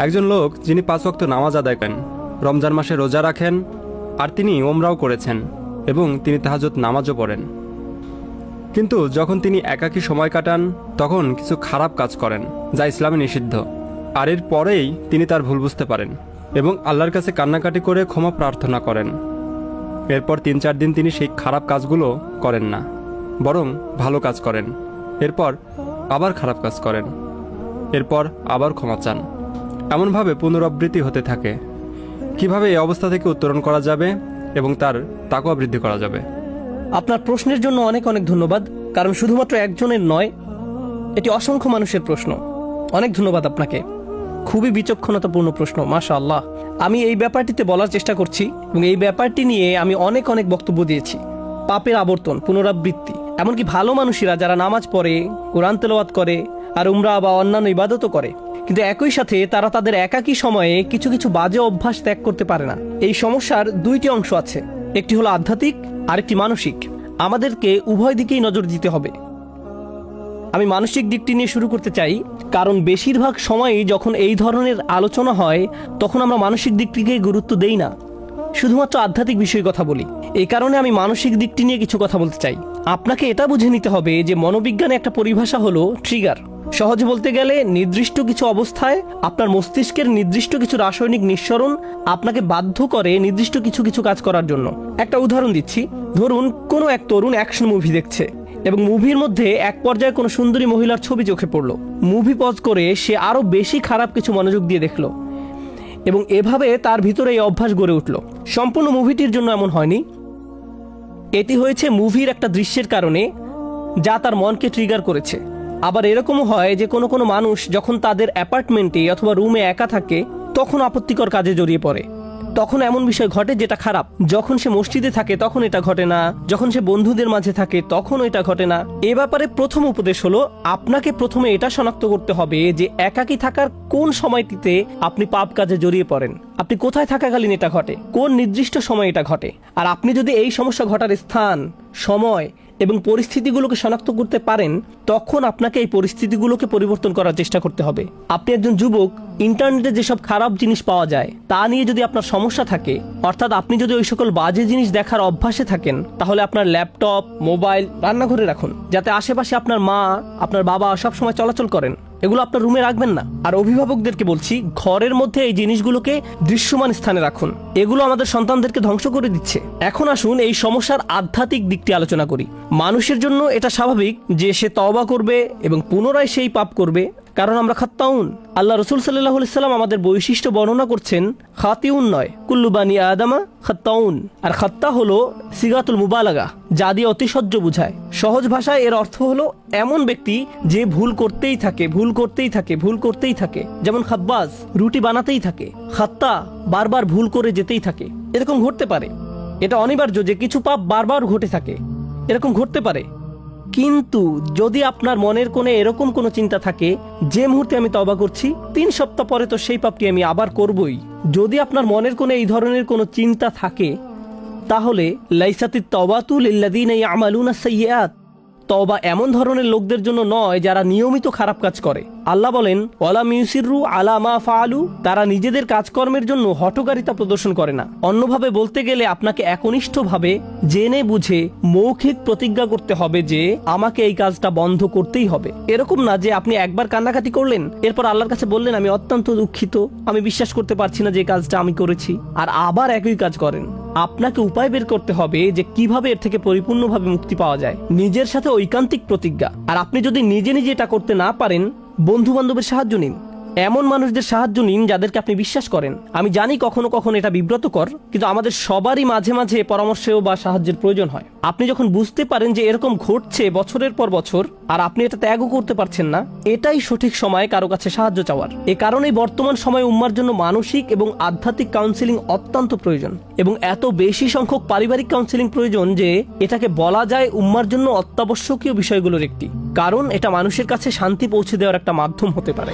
একজন লোক যিনি 5 ওয়াক্ত নামাজ আদায় করেন, রমজান মাসে রোজা রাখেন, আর তিনি ওমরাও করেছেন এবং তিনি তাহাজ্জুদ নামাজও পড়েন। কিন্তু যখন তিনি একাকী সময় কাটান তখন কিছু খারাপ কাজ করেন যা ইসলামে নিষিদ্ধ। আর এর পরেই তিনি তার ভুল বুঝতে পারেন এবং আল্লাহর কাছে কান্নাকাটি করে ক্ষমা প্রার্থনা করেন। এরপর 3-4 দিন তিনি সেই খারাপ কাজগুলো করেন না, বরং ভালো কাজ করেন। এরপর আবার খারাপ কাজ করেন, এরপর আবার ক্ষমা চান। এমনভাবে পুনরাবৃত্তি হতে থাকে। কিভাবে এই অবস্থা থেকে উত্তরণ করা যাবে এবং তার তাকওয়া বৃদ্ধি করা যাবে? আপনার প্রশ্নের জন্য অনেক অনেক ধন্যবাদ, কারণ শুধুমাত্র একজনের নয়, এটি অসংখ্য মানুষের প্রশ্ন। অনেক ধন্যবাদ আপনাকে। খুবই বিচক্ষণতাপূর্ণ প্রশ্ন, মাশাআল্লাহ। আমি এই ব্যাপারটিতে বলার চেষ্টা করছি এবং এই ব্যাপারটি নিয়ে আমি অনেক অনেক বক্তব্য দিয়েছি। পাপের আবর্তন, পুনরাবৃত্তি, এমনকি ভালো মানুষেরা যারা নামাজ পড়ে, কোরআন তেলাওয়াত করে আর উমরা বা অন্যান্য ইবাদতও করে, কিন্তু একই সাথে তারা তাদের একাকী সময়ে কিছু কিছু বাজে অভ্যাস ত্যাগ করতে পারে না। এই সমস্যার দুইটি অংশ আছে, একটি হলো আধ্যাত্মিক, আরেকটি মানসিক। আমাদেরকে উভয় দিকেই নজর দিতে হবে। আমি মানসিক দিকটি নিয়ে শুরু করতে চাই, কারণ বেশিরভাগ সময়ই যখন এই ধরনের আলোচনা হয় তখন আমরা মানসিক দিকটিকে গুরুত্ব দেই না, শুধুমাত্র আধ্যাত্মিক বিষয়ে কথা বলি। এই কারণে আমি মানসিক দিকটি নিয়ে কিছু কথা বলতে চাই। আপনাকে এটা বুঝে নিতে হবে যে মনোবিজ্ঞানে একটা পরিভাষা হলো ট্রিগার। সহজে বলতে গেলে নির্দিষ্ট কিছু অবস্থায় আপনার মস্তিষ্কের নির্দিষ্ট কিছু রাসায়নিক নিঃসরণ আপনাকে বাধ্য করে নির্দিষ্ট কিছু কিছু কাজ করার জন্য। একটা উদাহরণ দিচ্ছি, ধরুন কোনো এক তরুণ অ্যাকশন মুভি দেখছে এবং মুভির মধ্যে এক পর্যায়ে কোনো সুন্দরী মহিলার ছবি চোখে পড়লো। মুভি পজ করে সে আরো বেশি খারাপ কিছু মনোযোগ দিয়ে দেখলো এবং এভাবে তার ভিতরে এই অভ্যাস গড়ে উঠল। সম্পূর্ণ মুভিটির জন্য এমন হয়নি, এটি হয়েছে মুভির একটা দৃশ্যের কারণে যা তার মনকে ট্রিগার করেছে। আবার এরকমও হয় যে কোনো কোনো মানুষ যখন তাদের অ্যাপার্টমেন্টে অথবা রুমে একা থাকে তখন আপত্তিকর কাজে জড়িয়ে পড়ে। তখন এমন বিষয় ঘটে যেটা খারাপ। যখন সে মসজিদে থাকে তখন এটা ঘটে না, যখন সে বন্ধুদের মাঝে থাকে তখন এটা ঘটে না। এ ব্যাপারে প্রথম উপদেশ হলো, আপনাকে প্রথমে এটা শনাক্ত করতে হবে যে একাকী থাকার কোন সময়টিতে আপনি পাপ কাজে জড়িয়ে পড়েন, আপনি কোথায় থাকাকালীন এটা ঘটে, কোন নির্দিষ্ট সময় এটা ঘটে। আর আপনি যদি এই সমস্যা ঘটার স্থান, সময় এবং পরিস্থিতিগুলোকে শনাক্ত করতে পারেন তখন আপনাকে এই পরিস্থিতিগুলোকে পরিবর্তন করার চেষ্টা করতে হবে। আপনি একজন যুবক, ইন্টারনেটে যেসব খারাপ জিনিস পাওয়া যায় তা নিয়ে যদি আপনার সমস্যা থাকে, অর্থাৎ আপনি যদি ওই সকল বাজে জিনিস দেখার অভ্যাসে থাকেন, তাহলে আপনার ল্যাপটপ, মোবাইল রান্নাঘরে রাখুন, যাতে আশেপাশে আপনার মা, আপনার বাবা সবসময় চলাচল করেন। এগুলো আপনার রুমে রাখবেন না। আর অভিভাবকদেরকে বলছি, ঘরের মধ্যে এই জিনিসগুলোকে দৃশ্যমান স্থানে রাখুন। এগুলো আমাদের সন্তানদেরকে ধ্বংস করে দিচ্ছে। এখন আসুন এই সমস্যার আধ্যাত্মিক দিকটি আলোচনা করি। মানুষের জন্য এটা স্বাভাবিক যে সে তওবা করবে এবং পুনরায় সেই পাপ করবে, কারণ আমরা খাত্তাউন। আল্লাহ রসুল সাল্লাল্লাহু আলাইহি সাল্লাম আমাদের বৈশিষ্ট্য বর্ণনা করছেন, খাতিউন নয়, কুল্লু বানি আদামা খাত্তাউন। আর খাত্তা হলো সিগাতুল মুবালাগা, যা দিয়ে অতিশয্য বুঝায়। সহজ ভাষায় এর অর্থ হলো এমন ব্যক্তি যে ভুল করতেই থাকে, ভুল করতেই থাকে, ভুল করতেই থাকে। যেমন খাব্বাজ রুটি বানাতেই থাকে, খাত্তা বারবার ভুল করে যেতেই থাকে। এরকম ঘটতে পারে, এটা অনিবার্য যে কিছু পাপ বারবার ঘটে থাকে, এরকম ঘটতে পারে। কিন্তু যদি আপনার মনের কোণে এরকম কোনো চিন্তা থাকে যে মুহূর্তে আমি তওবা করছি 3 সপ্তাহ পরে তো সেই পাপটি আমি আবার করবই, যদি আপনার মনের কোণে এই ধরনের কোনো চিন্তা থাকে, তাহলে লাইসাতিত তাওবাতু লিল্লাযিনা ইয়ামালুনা সাইয়্যাত, তওবা এমন ধরনের লোকদের জন্য নয় যারা নিয়মিত খারাপ কাজ করে। আল্লাহ বলেন, ওয়ালাম ইউসিররু আলা মা ফাআলু, তারা নিজেদের কাজকর্মের জন্য হঠকারিতা প্রদর্শন করে না। অন্যভাবে বলতে গেলে আপনাকে একনিষ্ঠভাবে জেনে বুঝে মৌখিক প্রতিজ্ঞা করতে হবে যে আমাকে এই কাজটা বন্ধ করতেই হবে। এরকম না যে আপনি একবার কান্নাকাটি করলেন, এরপর আল্লাহর কাছে বললেন আমি অত্যন্ত দুঃখিত, আমি বিশ্বাস করতে পারছি না যে কাজটা আমি করেছি, আর আবার একই কাজ করেন। আপনাকে উপায় বের করতে হবে যে কিভাবে এর থেকে পরিপূর্ণভাবে মুক্তি পাওয়া যায়। নিজের সাথে ঐকান্তিক প্রতিজ্ঞা। আর আপনি যদি নিজে নিজে এটা করতে না পারেন, বন্ধু বান্ধবের সাহায্য নিন, এমন মানুষদের সাহায্য নিন যাদেরকে আপনি বিশ্বাস করেন। আমি জানি কখনো কখনো এটা বিব্রতকর, কিন্তু আমাদের সবারই মাঝে মাঝে পরামর্শেও বা সাহায্যের প্রয়োজন হয়। আপনি যখন বুঝতে পারেন যে এরকম ঘটছে বছরের পর বছর আর আপনি এটা ত্যাগও করতে পারছেন না, এটাই সঠিক সময় কারো কাছে সাহায্য চাওয়ার। এ কারণেই বর্তমান সময়ে উম্মার জন্য মানসিক এবং আধ্যাত্মিক কাউন্সিলিং অত্যন্ত প্রয়োজন, এবং এত বেশি সংখ্যক পারিবারিক কাউন্সিলিং প্রয়োজন যে এটাকে বলা যায় উম্মার জন্য অত্যাবশ্যকীয় বিষয়গুলোর একটি, কারণ এটা মানুষের কাছে শান্তি পৌঁছে দেওয়ার একটা মাধ্যম হতে পারে।